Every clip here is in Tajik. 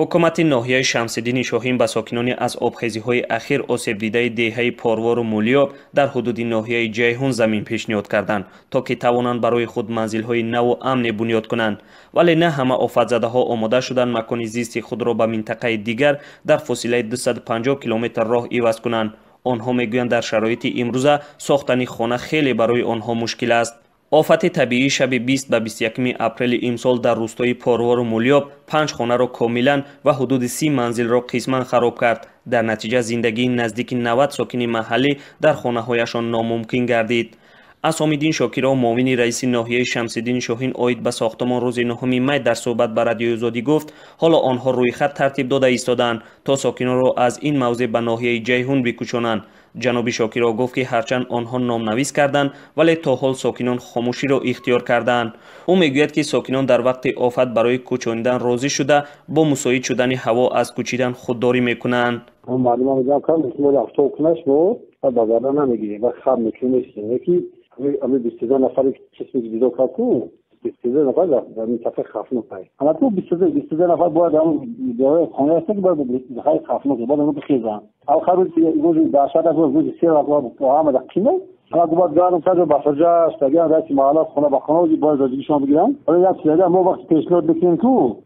ҳукумати ноҳияи Шамсиддини Шоҳин ба сокинони аз обхезиҳои ахир осебдидаи деҳаи Порвору Мулиёб дар ҳудуди ноҳияи Ҷайҳун замин пешниҳод карданд, то ки тавонанд барои худ манзилҳои наву амне бунёд кунанд. Вале на ҳама офатзадаҳо омода шуданд макони зисти худро ба минтақаи дигар дар фосилаи 250 километр роҳ иваз кунанд. онҳо мегӯянд дар шароити имрӯза сохтани хона хеле барои онҳо мушкил аст. офати табиӣ шаби 20 ба 21 апрели имсол дар рӯстои Порвору Мулиёб 5 хонаро комилан ва ҳудуди 30 манзилро қисман хароб кард. дар натиҷа зиндагии наздики 90 сокини маҳаллӣ дар хонаҳояшон номумкин гардид. Асомиддин Шокиров, муовини раиси ноҳияи Шамсиддини Шоҳин оид ба сохтмон рӯзи 9 май дар суҳбат ба Радиои Озодӣ гуфт, ҳоло онҳо рӯйхат тартиб дода истоданд, то сокинонро аз ин мавзеъ ба ноҳияи Ҷайҳун бикушонанд. ҷаноби Шокиров гуфт, ки ҳарчанд онҳо номнавис карданд, вале то ҳол сокинон хомӯширо ихтиёр карданд. ӯ мегӯяд, ки сокинон дар вақти офат барои кӯчонидан розӣ шуда, бо мусоид шудани ҳаво аз кӯчидан худдорӣ мекунанд. Ами 22 нафари кисми диdo карду 22 нафар дар минтақаи хафнокай. Ана то 22 нафар бояд дар хона аст ки бояд дар хафнокай бояд оно бихезан. Ахар рӯзи даҳшат аст рӯзи 3 нафар ҳама дар қиме. Ана бояд гарм кард ба фаҷа штаган раиси маҳалла хона ба хона бояд зодигишон бигиранд. Вале як чиз мо вақти пешниҳод бикунем ку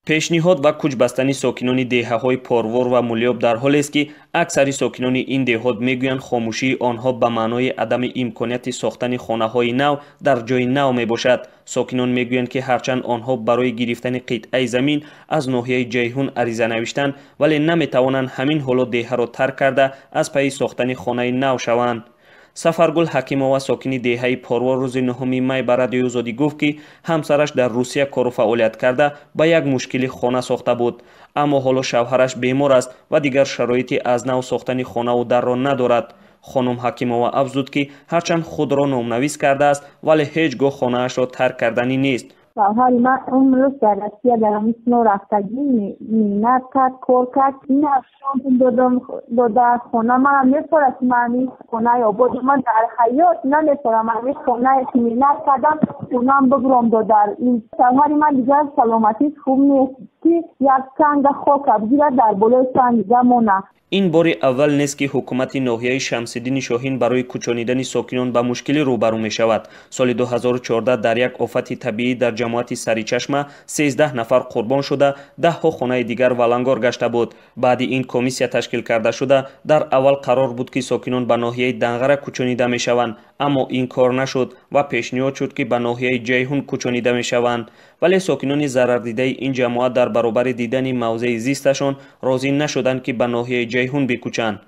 пешниҳод ва кӯчбастани сокинони деҳаҳои Порвор ва Мулиёб дар ҳолест, ки аксари сокинони ин деҳот мегӯянд хомӯшии онҳо ба маънои адами имконияти сохтани хонаҳои нав дар ҷойи нав мебошад. сокинон мегӯянд, ки ҳарчанд онҳо барои гирифтани қитъаи замин аз ноҳияи Ҷайҳун ариза навиштанд, вале наметавонанд ҳамин ҳоло деҳаро тарк карда аз пайи сохтани хонаи нав шаванд. Сафаргул Ҳакимова, сокини деҳаи Порвор, рӯзи 9 май ба Радиои Озодӣ гуфт, ки ҳамсараш дар Русия кору фаъолият карда ба як мушкили хона сохта буд, аммо ҳоло шавҳараш бемор аст ва дигар шароити аз нав сохтани хонаву дарро надорад. хонум Ҳакимова афзуд, ки ҳарчанд худро номнавис кардааст, вале ҳеҷ гоҳ хонаашро тарк карданӣ нест. شوهر من عمرش در روسیه در همین رفتگی مینت کرد کار کرد این افشان داده خونه من هم میپرد که من این خونه یا بود من در حیات نمیپرم من این خونه که مینت کردم خونم بگرم داده این شوهر من دیگر سلامتی خوب نیست که یک سنگ خاک بگیرد در بالای سنگ دیگه مونه. ин бори аввал нест, ки ҳукумати ноҳияи Шамсиддини Шоҳин барои кӯчонидани сокинон ба мушкилӣ рӯбарӯ мешавад. соли 2014 дар як офати табиӣ дар ҷамоати Саричашма 13 нафар қурбон шуда, даҳҳо хонаи дигар валангор гашта буд. баъди ин комиссия ташкил карда шуда, дар аввал қарор буд, ки сокинон ба ноҳияи Данғара кӯчонида мешаванд, аммо ин кор нашуд ва пешниҳод шуд, ки ба ноҳияи Ҷайҳун кӯчонида мешаванд. вале сокинони зарардидаи ин ҷамоат дар баробари дидани мавзеи зисташон розӣ нашуданд, ки ба ноҳияи Ҷайҳун бикӯчанд.